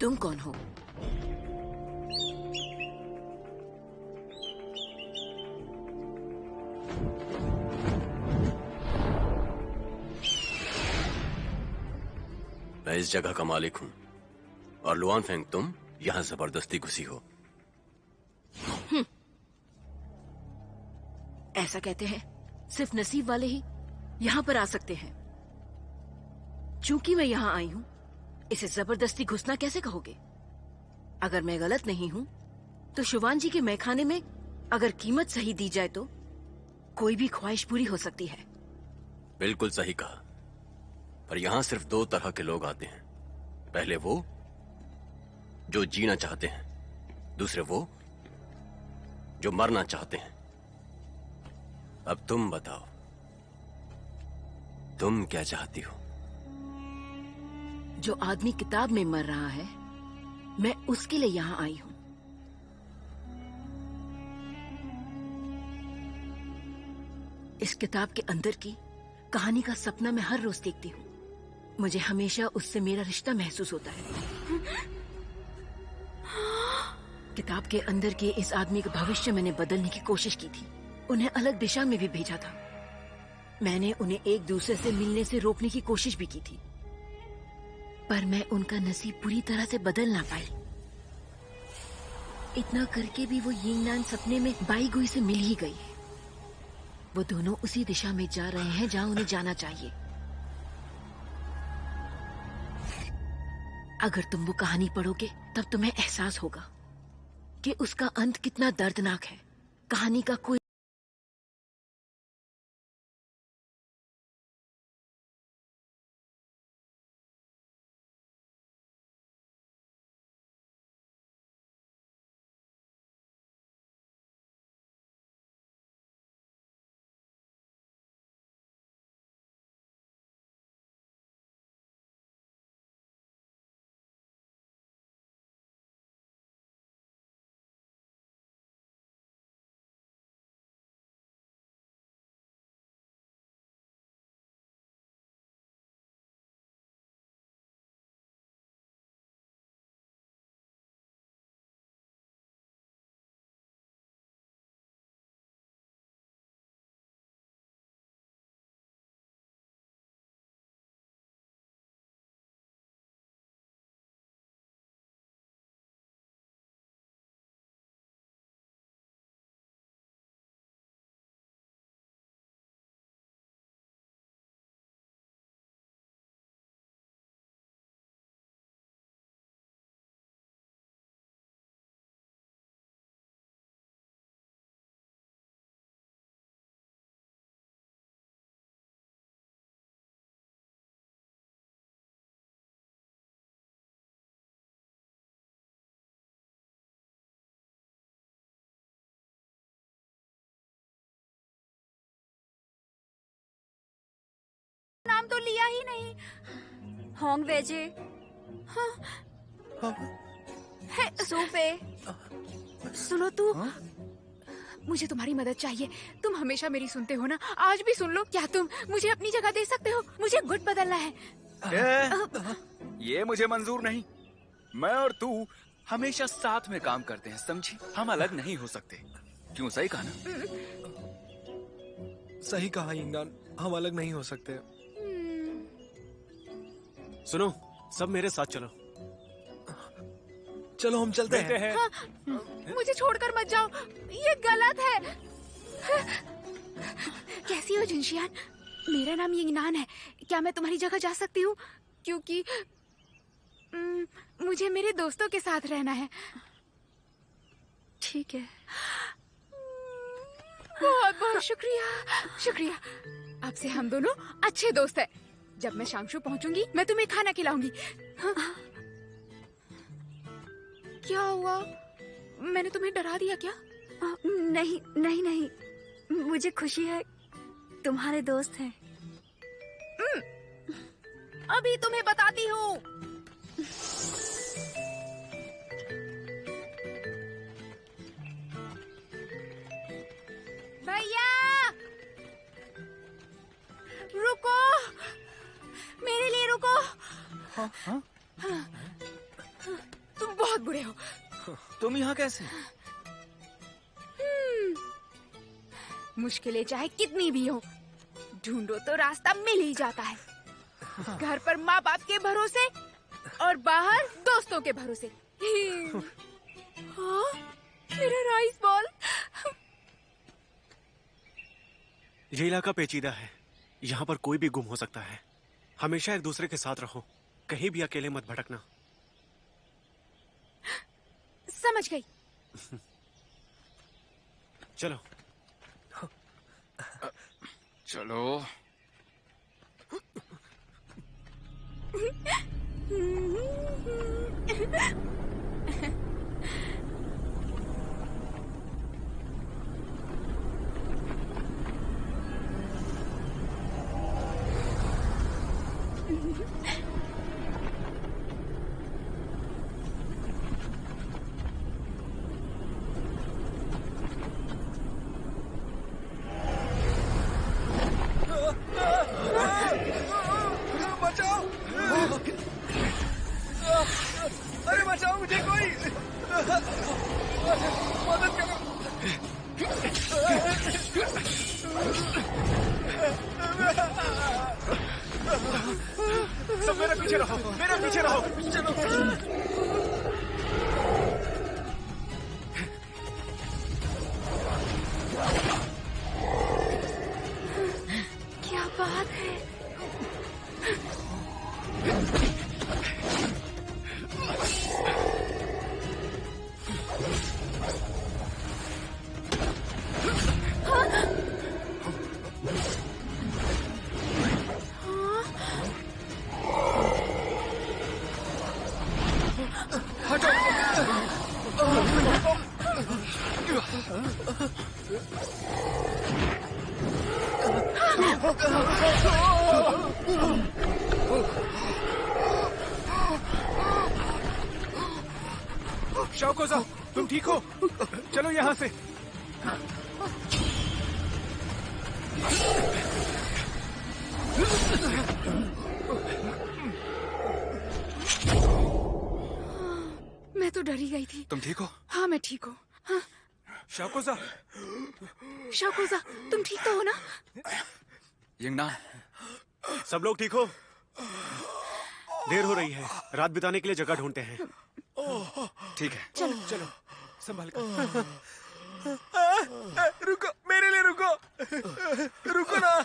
तुम कौन हो? मैं इस जगह का मालिक हूं और लुआन फेंग तुम यहां जबरदस्ती घुसी हो। ऐसा कहते हैं सिर्फ नसीब वाले ही यहां पर आ सकते हैं। चूंकि मैं यहां आई हूं, इसे जबरदस्ती घुसना कैसे कहोगे? अगर मैं गलत नहीं हूं तो शुवान जी के मैखाने में अगर कीमत सही दी जाए तो कोई भी ख्वाहिश पूरी हो सकती है। बिल्कुल सही कहा, पर यहां सिर्फ दो तरह के लोग आते हैं। पहले वो जो जीना चाहते हैं, दूसरे वो जो मरना चाहते हैं। अब तुम बताओ, तुम क्या चाहती हो? जो आदमी किताब में मर रहा है, मैं उसके लिए यहां आई हूं। इस किताब के अंदर की कहानी का सपना मैं हर रोज देखती हूँ। मुझे हमेशा उससे मेरा रिश्ता महसूस होता है। किताब के अंदर के इस आदमी का भविष्य मैंने बदलने की कोशिश की थी। उन्हें अलग दिशा में भी भेजा था। मैंने उन्हें एक दूसरे से मिलने से रोकने की कोशिश भी की थी, पर मैं उनका नसीब पूरी तरह से बदल ना पाई। इतना करके भी वो यिंगनान सपने में बाई गुई से मिल ही गई है। वो दोनों उसी दिशा में जा रहे हैं जहां उन्हें जाना चाहिए। अगर तुम वो कहानी पढ़ोगे तब तुम्हें एहसास होगा कि उसका अंत कितना दर्दनाक है। कहानी का कोई नाम तो लिया ही नहीं। होंग वेजे। हाँ। है सूफे। सुनो तू। मुझे तुम्हारी मदद चाहिए। तुम हमेशा मेरी सुनते हो ना, आज भी सुन लो। क्या तुम मुझे अपनी जगह दे सकते हो? मुझे गुट बदलना है। ये मुझे मंजूर नहीं। मैं और तू हमेशा साथ में काम करते हैं, समझी? हम अलग नहीं हो सकते। क्यों, सही कहा ना? सही कहा यिंगनान, हम अलग नहीं हो सकते। सुनो, सब मेरे साथ चलो। चलो हम चलते हैं। हाँ, मुझे छोड़कर मत जाओ, ये गलत है। कैसी हो जिनशियान? मेरा नाम यिंगनान है। क्या मैं तुम्हारी जगह जा सकती हूँ? क्योंकि मुझे मेरे दोस्तों के साथ रहना है। ठीक है। बहुत बहुत शुक्रिया, शुक्रिया। अब से हम दोनों अच्छे दोस्त हैं। जब मैं शांगशू पहुंचूंगी मैं तुम्हें खाना खिलाऊंगी। हाँ? क्या हुआ? मैंने तुम्हें डरा दिया क्या? नहीं नहीं नहीं, मुझे खुशी है तुम्हारे दोस्त हैं। अभी तुम्हें बताती हूँ। भैया रुको, मेरे लिए रुको। हाँ? बुरे हो। तुम यहाँ कैसे? मुश्किलें चाहे कितनी भी हो, ढूंढो तो रास्ता मिल ही जाता है। घर पर माँ बाप के भरोसे और बाहर दोस्तों के भरोसे। हाँ, मेरा राइस बॉल। ये इलाका पेचीदा है, यहाँ पर कोई भी गुम हो सकता है। हमेशा एक दूसरे के साथ रहो, कहीं भी अकेले मत भटकना। समझ गई। चलो चलो। अरे बचाओ मुझे कोई, मदद करो। सब मेरे पीछे रहो, मेरे पीछे रहो। चलो। क्या बात है। शाओकोजा, तुम ठीक हो? चलो यहाँ से। मैं तो डरी गई थी। तुम ठीक हो? हाँ, मैं ठीक हूँ। हाँ। शाओकोजा, शाकोजा, तुम ठीक तो हो ना? यंगना, सब लोग ठीक हो? देर हो रही है, रात बिताने के लिए जगह ढूंढते हैं। ठीक है। चलो चलो संभाल कर। रुको, मेरे लिए रुको, रुको ना।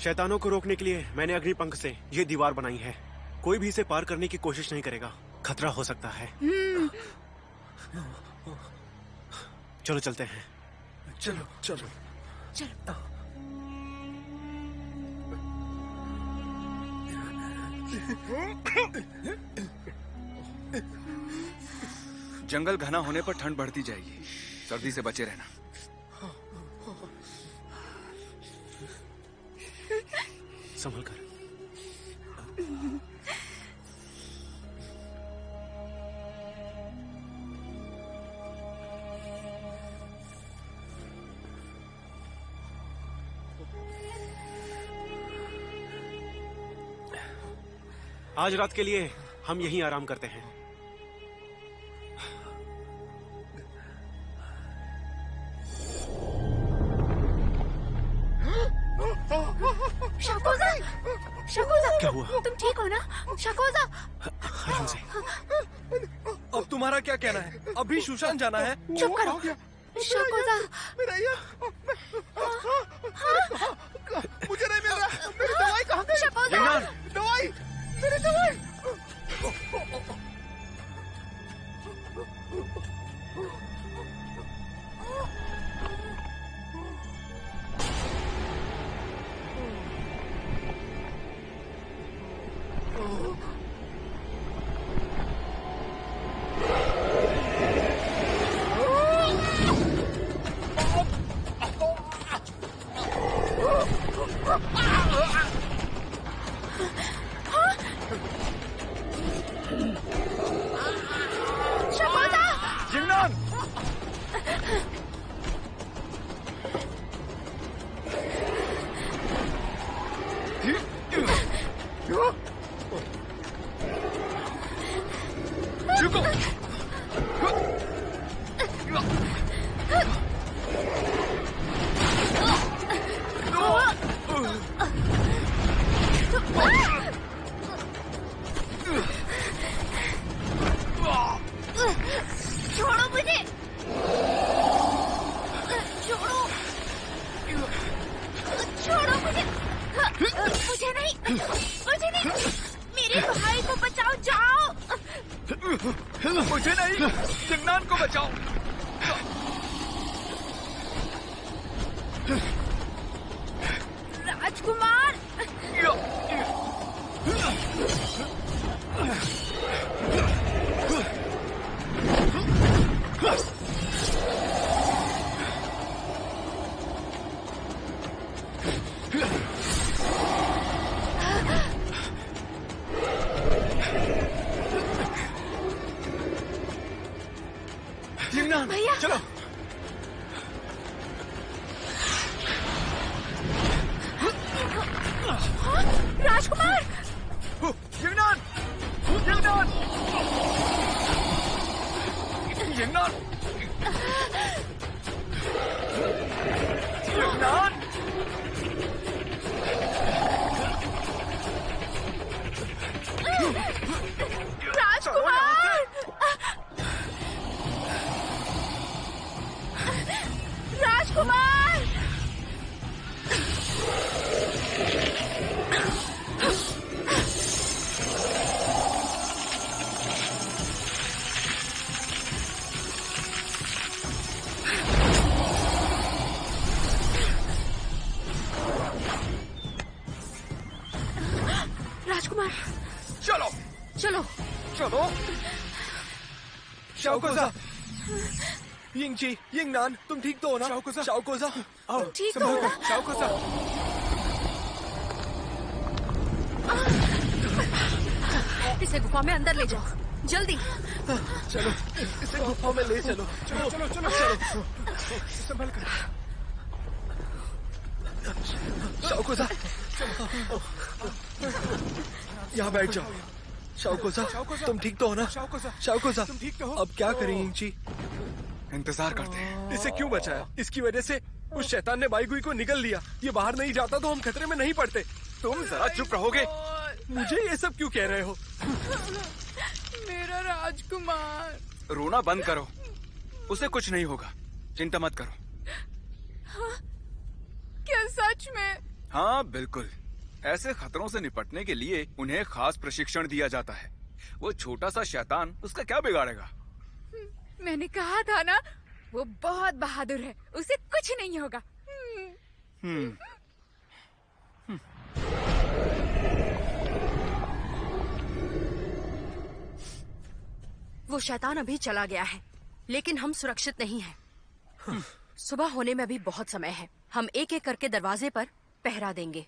शैतानों को रोकने के लिए मैंने अग्निपंख से ये दीवार बनाई है। कोई भी इसे पार करने की कोशिश नहीं करेगा, खतरा हो सकता है। चलो चलते हैं। चलो चलो चलो। जंगल घना होने पर ठंड बढ़ती जाएगी, सर्दी से बचे रहना। संभल कर। आज रात के लिए हम यहीं आराम करते हैं। शाकोजा, शाकोजा, क्या हुआ? तुम ठीक हो ना? शाकोजा, आराम से। तुम्हारा क्या कहना है? अभी सुशांत जाना है? चुप करो शकोजा। मेरा ये मुझे नहीं मिल रहा। मेरी दवाई कहाँ गई? शकोजा दवाई, मेरी दवाई। छोड़ो मुझे, छोड़ो, छोड़ो मुझे, मुझे नहीं, मेरे भाई को बचाओ, जाओ। मुझे नहीं, जिन्नान को बचाओ। राजकुमार, जिन्नान, भैया। चलो। राजकुमार, जिन्नान, जिन्नान, जिन्नान, जिन्नान। राजकुमार, राजकुमार, राजकुमार, चलो, चलो। चलो। शाओकोजा, यिंगची, यिंगनान, तुम ठीक तो हो ना? शाओकोजा, शाओकोजा, आओ। ठीक तो हो ना? शाओकोजा। इसे गुफा में अंदर ले जाओ, जल्दी। चलो, इसे गुफा में ले चलो। चलो, चलो, चलो, चलो। संभल कर। शाओकोजा, यहाँ बैठ जाओ। शाओकोजा, तुम ठीक तो हो ना? शाओकोजा, तुम ठीक तो हो? अब क्या करें यिंगची? इंतजार करते हैं। इसे क्यों बचाया? इसकी वजह से उस शैतान ने बाईगुई को निगल लिया। ये बाहर नहीं जाता तो हम खतरे में नहीं पड़ते। तुम जरा चुप रहोगे? मुझे ये सब क्यों कह रहे हो? मेरा राजकुमार। रोना बंद करो, उसे कुछ नहीं होगा, चिंता मत करो। क्या सच में? हाँ बिल्कुल, ऐसे खतरों से निपटने के लिए उन्हें खास प्रशिक्षण दिया जाता है। वो छोटा सा शैतान उसका क्या बिगाड़ेगा? मैंने कहा था ना, वो बहुत बहादुर है, उसे कुछ नहीं होगा। वो शैतान अभी चला गया है, लेकिन हम सुरक्षित नहीं हैं। सुबह होने में अभी बहुत समय है। हम एक एक करके दरवाजे पर पहरा देंगे।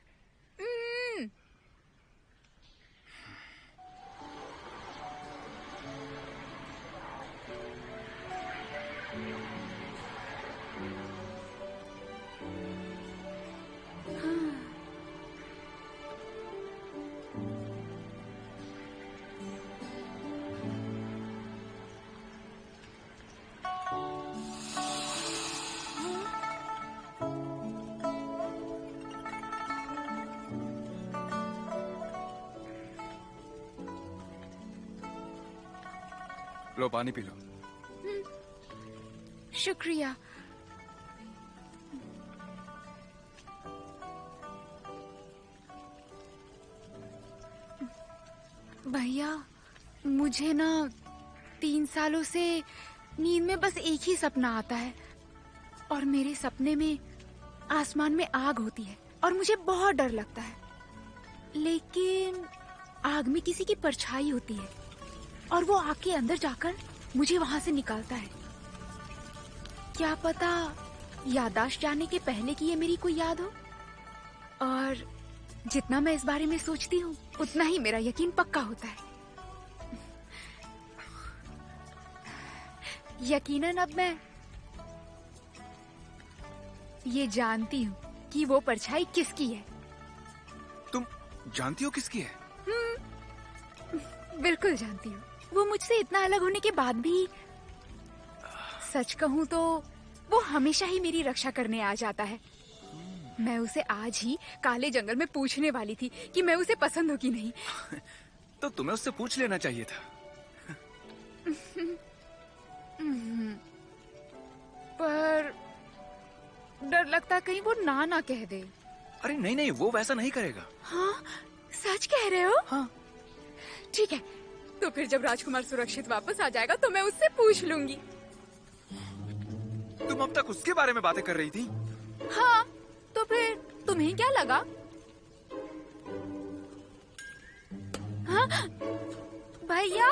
लो पानी पी लो। शुक्रिया। भैया, मुझे ना 3 सालों से नींद में बस एक ही सपना आता है और मेरे सपने में आसमान में आग होती है और मुझे बहुत डर लगता है। लेकिन आग में किसी की परछाई होती है और वो आग के अंदर जाकर मुझे वहां से निकालता है। क्या पता याददाश्त जाने के पहले की ये मेरी कोई याद हो। और जितना मैं इस बारे में सोचती हूँ उतना ही मेरा यकीन पक्का होता है। यकीनन अब मैं ये जानती हूँ कि वो परछाई किसकी है। तुम जानती हो किसकी है? बिल्कुल जानती हूँ। वो मुझसे इतना अलग होने के बाद भी, सच कहूँ तो वो हमेशा ही मेरी रक्षा करने आ जाता है। मैं उसे आज ही काले जंगल में पूछने वाली थी कि मैं उसे पसंद हूँ कि नहीं। तो तुम्हें उससे पूछ लेना चाहिए था। पर डर लगता कहीं वो ना कह दे। अरे नहीं नहीं, वो वैसा नहीं करेगा। हाँ, सच कह रहे हो? हाँ। ठीक है, तो फिर जब राजकुमार सुरक्षित वापस आ जाएगा तो मैं उससे पूछ लूंगी। तुम अब तक उसके बारे में बातें कर रही थी? हाँ, तो फिर तुम्हें क्या लगा? हाँ? भैया,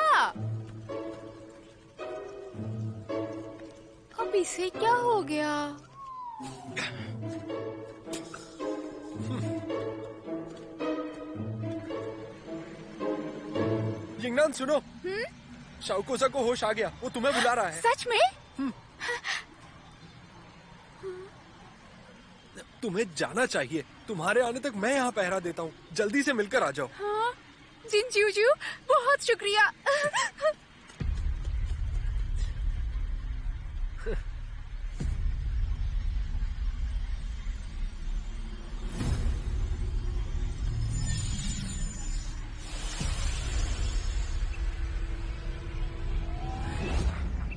अब इसे क्या हो गया? यिंगनान सुनो। शाओकोसा को होश आ गया, वो तुम्हें बुला रहा है। सच में? तुम्हें जाना चाहिए। तुम्हारे आने तक मैं यहाँ पहरा देता हूँ। जल्दी से मिलकर आ जाओ। हाँ, जिनजियो, बहुत शुक्रिया।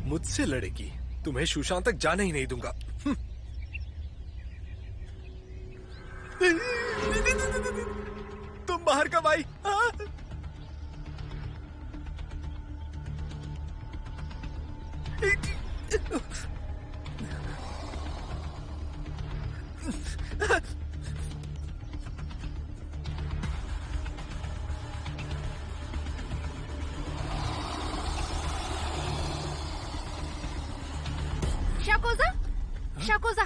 मुझसे लड़ेगी, तुम्हें शूशान तक जाने ही नहीं दूंगा। तुम बाहर कब आई? हाँ? शाकोजा, शाकोजा,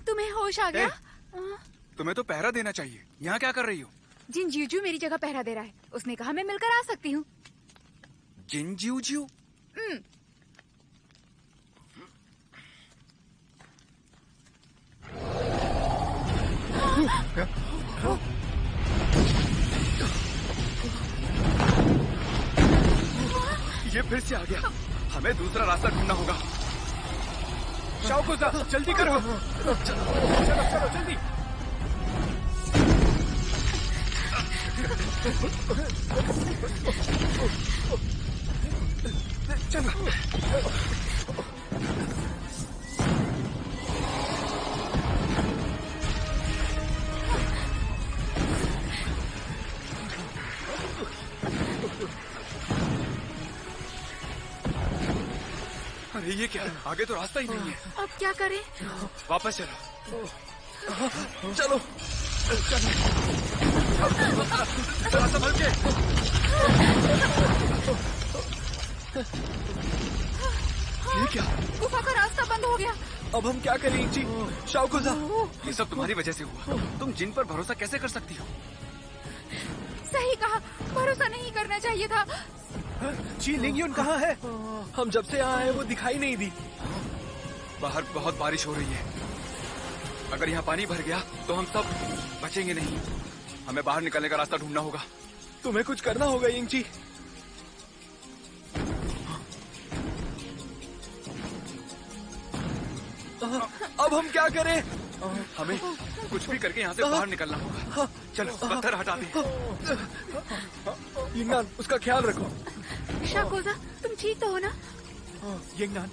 तुम्हें होश आ गया? तुम्हें तो पहरा देना चाहिए। यहाँ क्या कर रही हो? जिनजियो मेरी जगह पहरा दे रहा है। उसने कहा मैं मिलकर आ सकती हूँ। जिनजियो? ये फिर से आ गया। हमें दूसरा रास्ता ढूंढना होगा। शाओकोसा, जल्दी करो। चलो चलो जल्दी। चलो। अरे ये क्या? आगे तो रास्ता ही नहीं है। अब क्या करें? वापस चलो। चलो जरा संभल के। ये क्या? गुफा का रास्ता बंद हो गया। अब हम क्या करें जी? शाओकोसा, ये सब तुम्हारी वजह से हुआ। तुम जिन पर भरोसा कैसे कर सकती हो? सही कहा, भरोसा नहीं करना चाहिए था। जी लिंगयुन कहाँ है? हम जब से यहाँ आए वो दिखाई नहीं दी। बाहर बहुत बारिश हो रही है। अगर यहाँ पानी भर गया तो हम सब बचेंगे नहीं। हमें बाहर निकलने का रास्ता ढूंढना होगा। तुम्हें कुछ करना होगा यिंगची। अब हम क्या करें? हमें कुछ भी करके यहाँ से बाहर निकलना होगा। चलो पत्थर हटा दे। यिंगनान, उसका ख्याल रखो। शाकोजा, तुम ठीक तो हो ना? यिंगनान,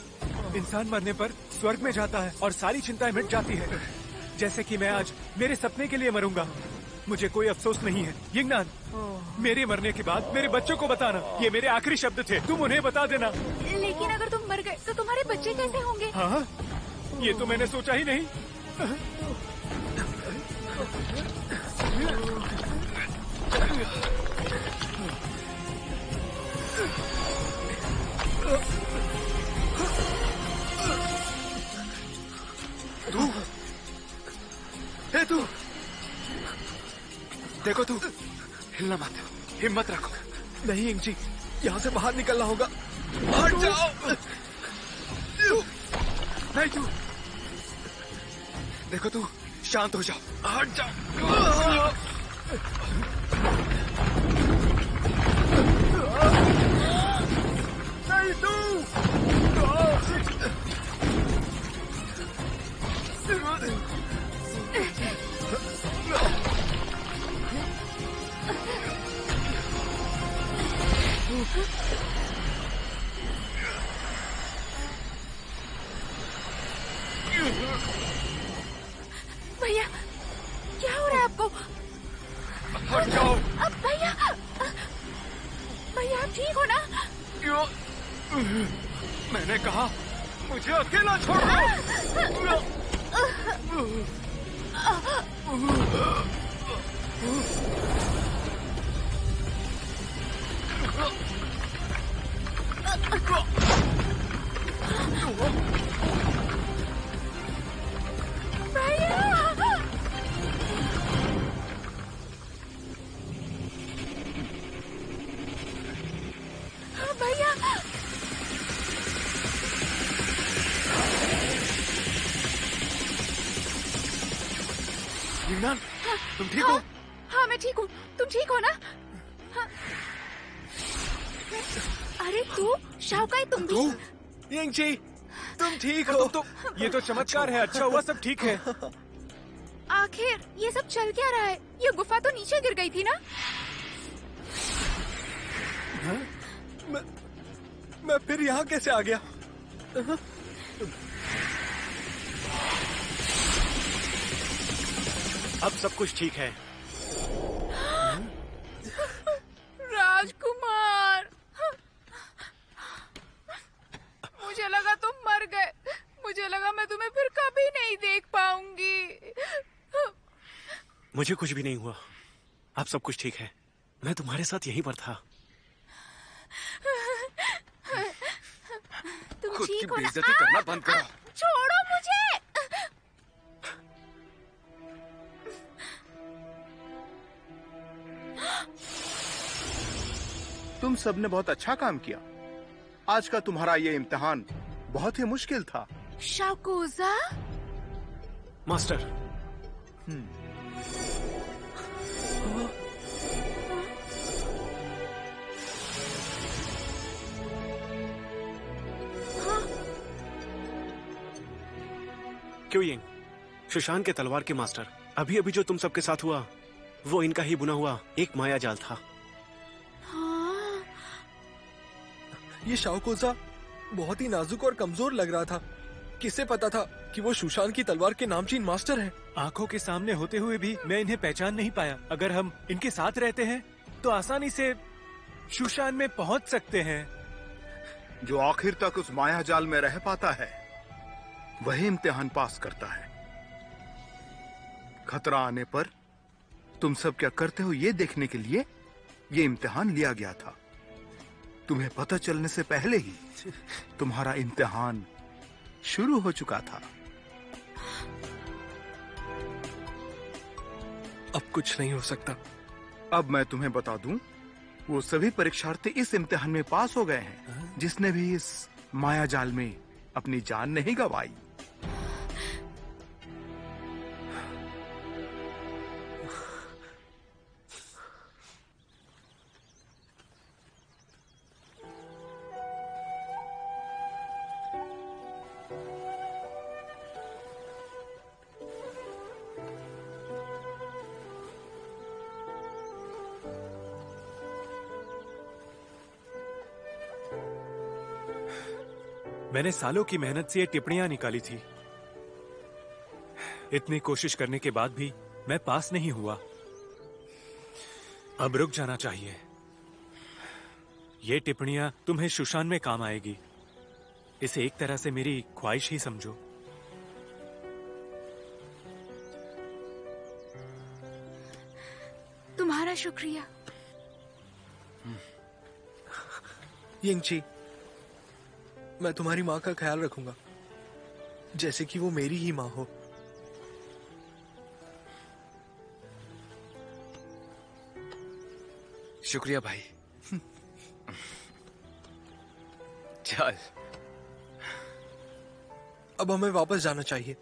इंसान मरने पर स्वर्ग में जाता है और सारी चिंताएं मिट जाती है। जैसे कि मैं आज मेरे सपने के लिए मरूंगा। मुझे कोई अफसोस नहीं है। यिंगनान, मेरे मरने के बाद मेरे बच्चों को बताना। ये मेरे आखिरी शब्द थे, तुम उन्हें बता देना। लेकिन अगर तुम मर गए तो तुम्हारे बच्चे कैसे होंगे? हाँ, ये तो मैंने सोचा ही नहीं। तू देखो, तू हिलना मत, हिम्मत रखो। नहीं इंची, यहाँ से बाहर निकलना होगा। हट जाओ। नहीं तू देखो, तू शांत हो जाओ। हट जाओ। नहीं तू। भैया, क्या हो रहा है आपको? हट जाओ। अब भैया, भैया आप ठीक हो ना? मैंने कहा मुझे अकेला छोड़ दो। यिंगनान, तुम ठीक हो? हाँ मैं ठीक हूँ, तुम ठीक हो ना? हाँ। अरे तू शाओकाई, तुम भी? यिंगची, तुम ठीक हो? ये तो चमत्कार है। अच्छा हुआ सब ठीक है। आखिर ये सब चल क्या रहा है? ये गुफा तो नीचे गिर गई थी ना? मैं फिर यहाँ कैसे आ गया? अब सब कुछ ठीक है। राजकुमार, मुझे लगा तुम मर गए। मुझे लगा मैं तुम्हें फिर कभी नहीं देख पाऊंगी। मुझे कुछ भी नहीं हुआ। अब सब कुछ ठीक है। मैं तुम्हारे साथ यहीं पर था। तुम खुद की ठीक हो ना? बेइज्जती करना बंद करो। छोड़ो मुझे। तुम सबने बहुत अच्छा काम किया। आज का तुम्हारा ये इम्तिहान बहुत ही मुश्किल था। शाकोजा, मास्टर, क्यों यिंग? सुशांत के तलवार के मास्टर, अभी अभी जो तुम सबके साथ हुआ वो इनका ही बुना हुआ एक माया जाल था। हाँ। ये शाओकोजा बहुत ही नाजुक और कमजोर लग रहा था। किसे पता था कि वो सुशांत की तलवार के नामचीन मास्टर हैं। आंखों के सामने होते हुए भी मैं इन्हें पहचान नहीं पाया। अगर हम इनके साथ रहते हैं तो आसानी से सुशांत में पहुंच सकते हैं। जो आखिर तक उस माया जाल में रह पाता है वही इम्तिहान पास करता है। खतरा आने पर तुम सब क्या करते हो ये देखने के लिए ये इम्तिहान लिया गया था। तुम्हें पता चलने से पहले ही तुम्हारा इम्तिहान शुरू हो चुका था। अब कुछ नहीं हो सकता। अब मैं तुम्हें बता दूं, वो सभी परीक्षार्थी इस इम्तिहान में पास हो गए हैं जिसने भी इस माया जाल में अपनी जान नहीं गंवाई। मैंने सालों की मेहनत से ये टिप्पणियां निकाली थी। इतनी कोशिश करने के बाद भी मैं पास नहीं हुआ। अब रुक जाना चाहिए। ये टिप्पणियां तुम्हें सुशान में काम आएगी। इसे एक तरह से मेरी ख्वाहिश ही समझो। तुम्हारा शुक्रिया। यिंगची, मैं तुम्हारी माँ का ख्याल रखूंगा, जैसे कि वो मेरी ही माँ हो। शुक्रिया भाई। चल, अब हमें वापस जाना चाहिए।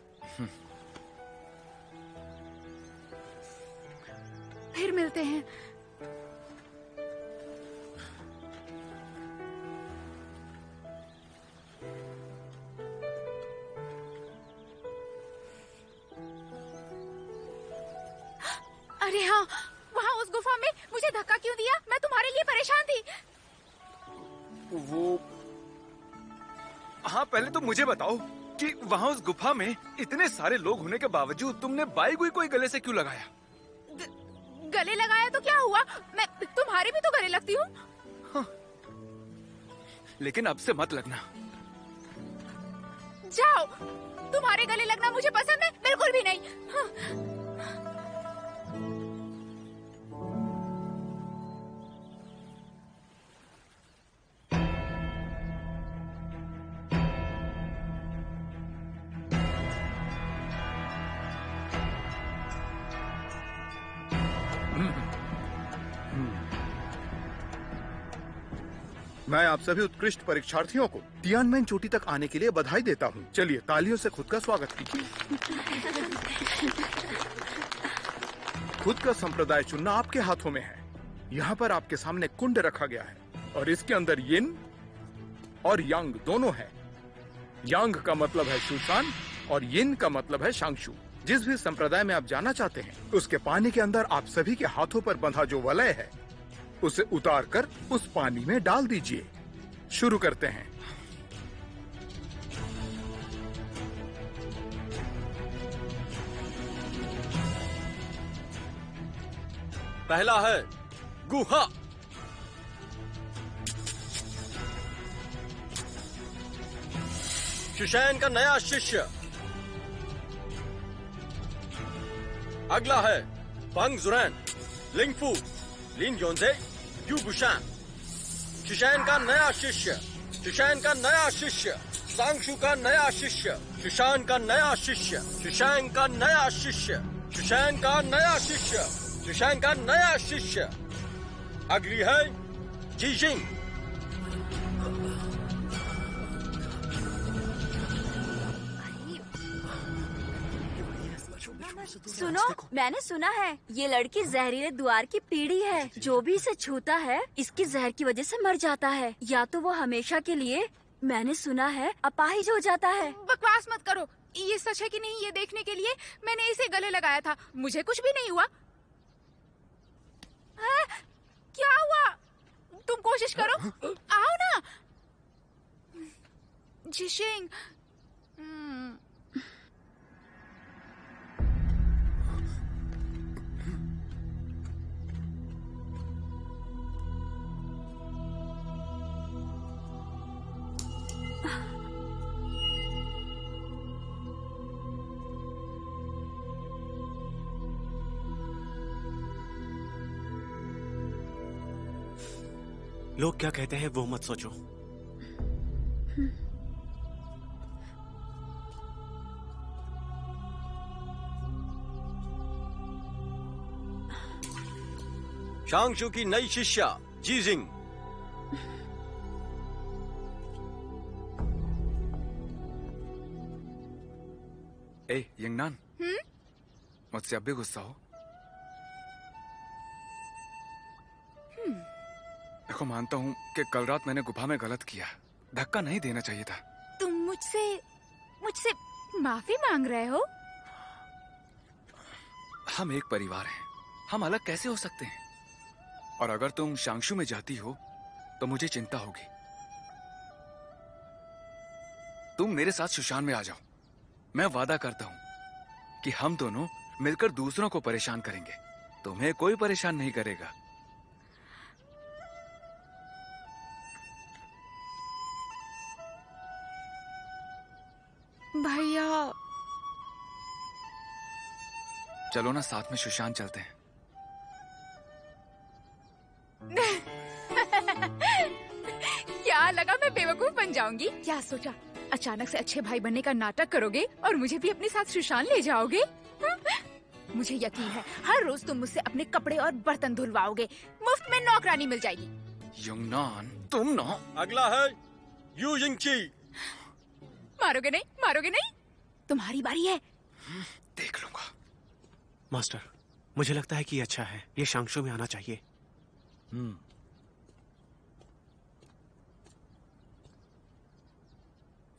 फिर मिलते हैं। अरे हाँ, वहाँ उस गुफा में मुझे धक्का क्यों दिया? मैं तुम्हारे लिए परेशान थी। वो हाँ, पहले तो मुझे बताओ कि वहाँ उस गुफा में इतने सारे लोग होने के बावजूद तुमने बाईगुई कोई गले से क्यों लगाया? गले लगाया तो क्या हुआ? मैं तुम्हारे भी तो गले लगती हूँ। हाँ। लेकिन अब से मत लगना। जाओ, तुम्हारे गले लगना मुझे पसंद है बिल्कुल भी नहीं। हाँ। मैं आप सभी उत्कृष्ट परीक्षार्थियों को तियानमेन चोटी तक आने के लिए बधाई देता हूँ। चलिए तालियों से खुद का स्वागत कीजिए। खुद का संप्रदाय चुनना आपके हाथों में है। यहाँ पर आपके सामने कुंड रखा गया है और इसके अंदर यिन और यांग दोनों है। यांग का मतलब है शूशान और यिन का मतलब है शांगशु। जिस भी संप्रदाय में आप जाना चाहते हैं, उसके पानी के अंदर आप सभी के हाथों पर बंधा जो वलय है, उसे उतारकर उस पानी में डाल दीजिए। शुरू करते हैं। पहला है गुहा। शुशैन का नया शिष्य। अगला है पंग जुरैन, लिंगफू, लिन योंजे, यू बुशान। शुशैन का नया शिष्य। शुशैन का नया शिष्य। सांगशु का नया शिष्य। शुशान का नया शिष्य। शुशैन का नया शिष्य। शुशैन का नया शिष्य। शुशैन का नया शिष्य। अगली है जीजिंग। सुनो, मैंने सुना है ये लड़की जहरीले द्वार की पीढ़ी है। जो भी इसे छूता है इसकी जहर की वजह से मर जाता है, या तो वो हमेशा के लिए, मैंने सुना है, अपाहिज हो जाता है। बकवास मत करो। ये सच है कि नहीं ये देखने के लिए मैंने इसे गले लगाया था। मुझे कुछ भी नहीं हुआ। क्या हुआ? तुम कोशिश करो, आओ ना। जिशिंग, लोग क्या कहते हैं वो मत सोचो। शांगशु की नई शिष्या जीजिंग। ए यंगनान, मुझसे अब भी गुस्सा हो? देखो, मानता हूँ कि कल रात मैंने गुफा में गलत किया। धक्का नहीं देना चाहिए था। तुम मुझसे माफी मांग रहे हो? हम एक परिवार हैं, हम अलग कैसे हो सकते हैं? और अगर तुम शांगशु में जाती हो तो मुझे चिंता होगी। तुम मेरे साथ शुशान में आ जाओ। मैं वादा करता हूँ कि हम दोनों मिलकर दूसरों को परेशान करेंगे। तुम्हें कोई परेशान नहीं करेगा। भैया चलो ना, साथ में शुशान चलते हैं। क्या लगा मैं बेवकूफ बन जाऊंगी? क्या सोचा अचानक से अच्छे भाई बनने का नाटक करोगे और मुझे भी अपने साथ शुशान ले जाओगे? मुझे यकीन है हर रोज तुम मुझसे अपने कपड़े और बर्तन धुलवाओगे। मुफ्त में नौकरानी मिल जाएगी। युंगनान, तुम ना। अगला है यू यिंगची। मारोगे नहीं, मारोगे नहीं? तुम्हारी बारी है। देख लूंगा। मास्टर, मुझे लगता है कि ये अच्छा है। ये शांगशू में आना चाहिए।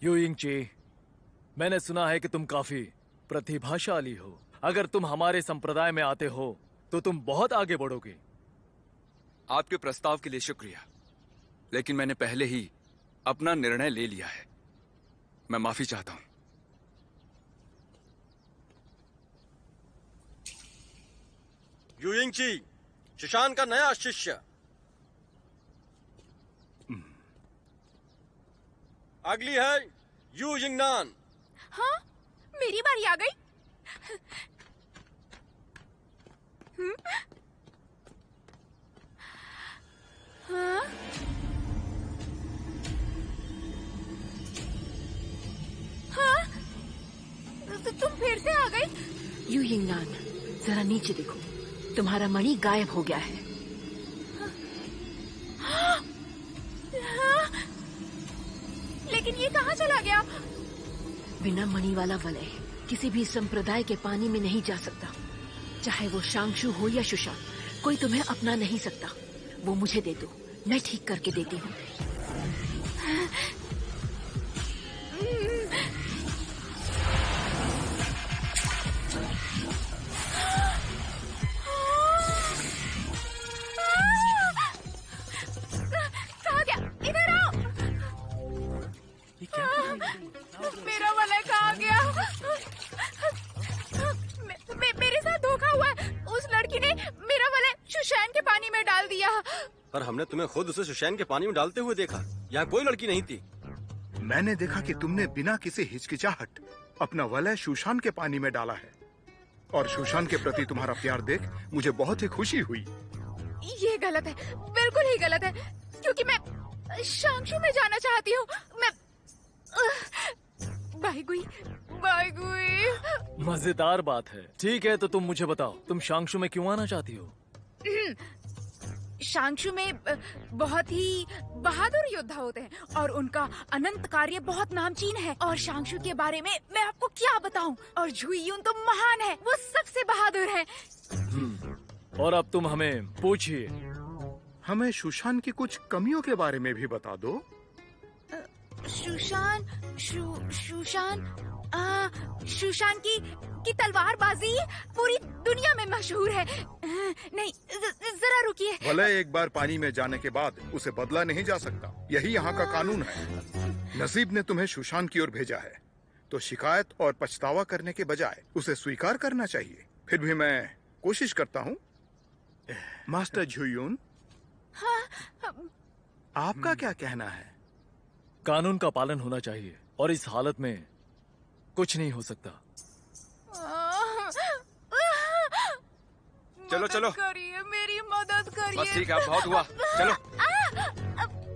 यू यिंगची, मैंने सुना है कि तुम काफी प्रतिभाशाली हो। अगर तुम हमारे संप्रदाय में आते हो तो तुम बहुत आगे बढ़ोगे। आपके प्रस्ताव के लिए शुक्रिया, लेकिन मैंने पहले ही अपना निर्णय ले लिया है। मैं माफी चाहता हूं। यू यिंगची, शुशान का नया शिष्य। अगली है यू यिंगनान। हाँ, मेरी बारी आ गई। हाँ? हाँ? तुम फिर से आ गई? यू यिंगनान, जरा नीचे देखो, तुम्हारा मणि गायब हो गया है। हाँ? लेकिन ये कहाँ चला गया? बिना मणि वाला वलय किसी भी संप्रदाय के पानी में नहीं जा सकता। चाहे वो शांगशु हो या शुशान, कोई तुम्हें अपना नहीं सकता। वो मुझे दे दो, मैं ठीक करके देती हूँ। कहाँ गया? इधर आओ। मेरा वलय कहाँ गया? मेरे साथ धोखा हुआ है। उस लड़की ने मेरा वलय शुशान के पानी में डाल दिया। पर हमने तुम्हें खुद उसे शुशान के पानी में डालते हुए देखा। यहाँ कोई लड़की नहीं थी। मैंने देखा कि तुमने बिना किसी हिचकिचाहट अपना वलय शुशान के पानी में डाला है, और शुशान के प्रति तुम्हारा प्यार देख मुझे बहुत ही खुशी हुई। ये गलत है, बिल्कुल ही गलत है, क्योंकि मैं शांगशू में जाना चाहती हूँ। मैं बाईगुई, बाईगुई। मजेदार बात है। ठीक है, तो तुम मुझे बताओ, तुम शांगशू में क्यों आना चाहती हो? शांगशू में बहुत ही बहादुर योद्धा होते हैं और उनका अनंत कार्य बहुत नामचीन है। और शांगशू के बारे में मैं आपको क्या बताऊं। और झुइयुन तो महान है, वो सबसे बहादुर है। और अब तुम हमें पूछिए। हमें शुशान की कुछ कमियों के बारे में भी बता दो। शुशान शुशान की तलवारबाजी पूरी दुनिया में मशहूर है। नहीं, जरा रुकिए। वलय एक बार पानी में जाने के बाद उसे बदला नहीं जा सकता, यही यहाँ का कानून है। नसीब ने तुम्हें शुशान की ओर भेजा है, तो शिकायत और पछतावा करने के बजाय उसे स्वीकार करना चाहिए। फिर भी मैं कोशिश करता हूँ। मास्टर झुइयुन, आपका क्या कहना है? कानून का पालन होना चाहिए, और इस हालत में कुछ नहीं हो सकता। चलो चलो, करिए, मेरी मदद करिए। बस ठीक है, अब बहुत हुआ। चलो।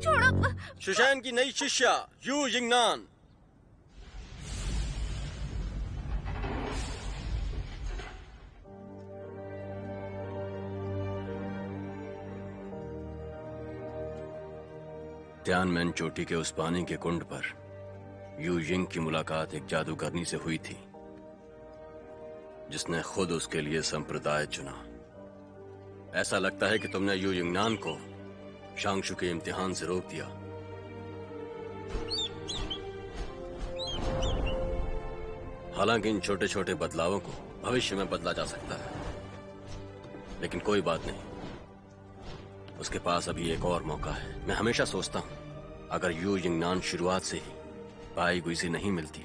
छोड़ो। शुशान की नई शिष्या यू यिंगनान। त्यानमेन चोटी के उस पानी के कुंड पर यू यिंग की मुलाकात एक जादूगरनी से हुई थी, जिसने खुद उसके लिए संप्रदाय चुना। ऐसा लगता है कि तुमने यू यिंगनान को शांगशू के इम्तिहान से रोक दिया। हालांकि इन छोटे छोटे बदलावों को भविष्य में बदला जा सकता है, लेकिन कोई बात नहीं, उसके पास अभी एक और मौका है। मैं हमेशा सोचता हूं, अगर यू यिंगनान शुरुआत से ही बाई गुई से नहीं मिलती।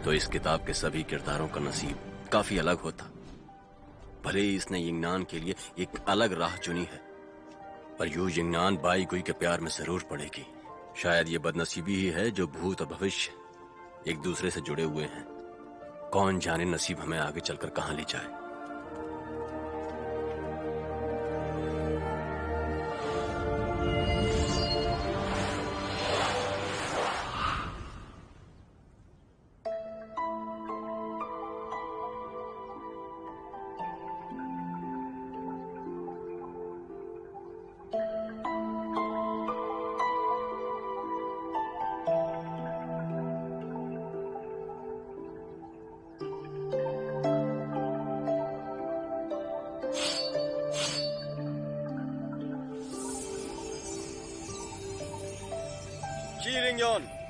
तो इस किताब के सभी किरदारों का नसीब काफी अलग होता। भले ही इसने यिंगनान के लिए एक अलग राह चुनी है, पर यू यिंगनान बाई गुई के प्यार में जरूर पड़ेगी। शायद ये बदनसीबी ही है जो भूत और भविष्य एक दूसरे से जुड़े हुए हैं। कौन जाने नसीब हमें आगे चलकर कहां ले जाए।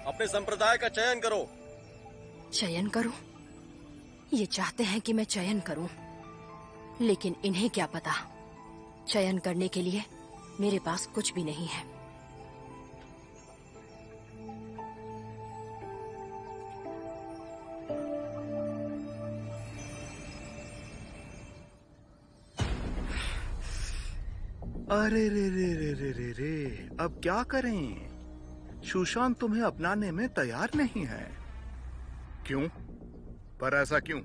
अपने संप्रदाय का चयन करो। चयन करूं? ये चाहते हैं कि मैं चयन करूं, लेकिन इन्हें क्या पता, चयन करने के लिए मेरे पास कुछ भी नहीं है। अरे रे रे रे रे रे रे, अब क्या करें? सुशांत तुम्हें अपनाने में तैयार नहीं है। क्यों? पर ऐसा क्यों?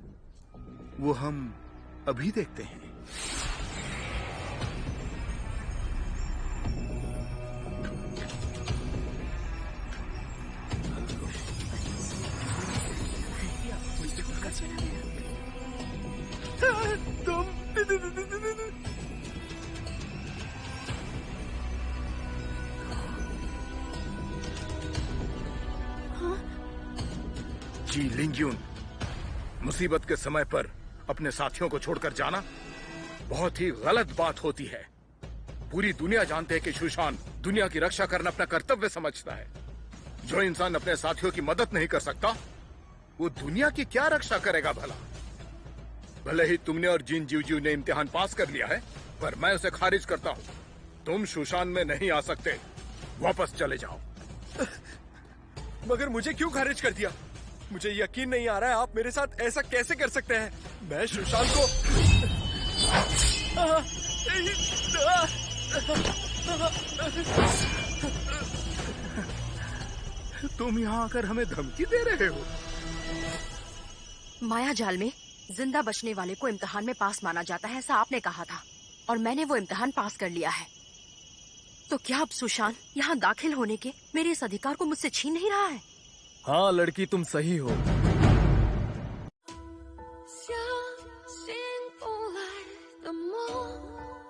वो हम अभी देखते हैं। जी लिंग्यून, मुसीबत के समय पर अपने साथियों को छोड़कर जाना बहुत ही गलत बात होती है। पूरी दुनिया जानते है कि सुशांत दुनिया की रक्षा करना अपना कर्तव्य समझता है। जो इंसान अपने साथियों की मदद नहीं कर सकता, वो दुनिया की क्या रक्षा करेगा भला? भले ही तुमने और जिन जीवजीव ने इम्तिहान पास कर लिया है, पर मैं उसे खारिज करता हूँ। तुम सुशांत में नहीं आ सकते, वापस चले जाओ। मगर मुझे क्यों खारिज कर दिया? मुझे यकीन नहीं आ रहा है, आप मेरे साथ ऐसा कैसे कर सकते हैं? मैं सुशांत को तुम यहाँ आकर हमें धमकी दे रहे हो? माया जाल में जिंदा बचने वाले को इम्तिहान में पास माना जाता है, ऐसा आपने कहा था, और मैंने वो इम्तिहान पास कर लिया है। तो क्या अब सुशांत यहाँ दाखिल होने के मेरे इस अधिकार को मुझसे छीन नहीं रहा है? हाँ लड़की, तुम सही हो।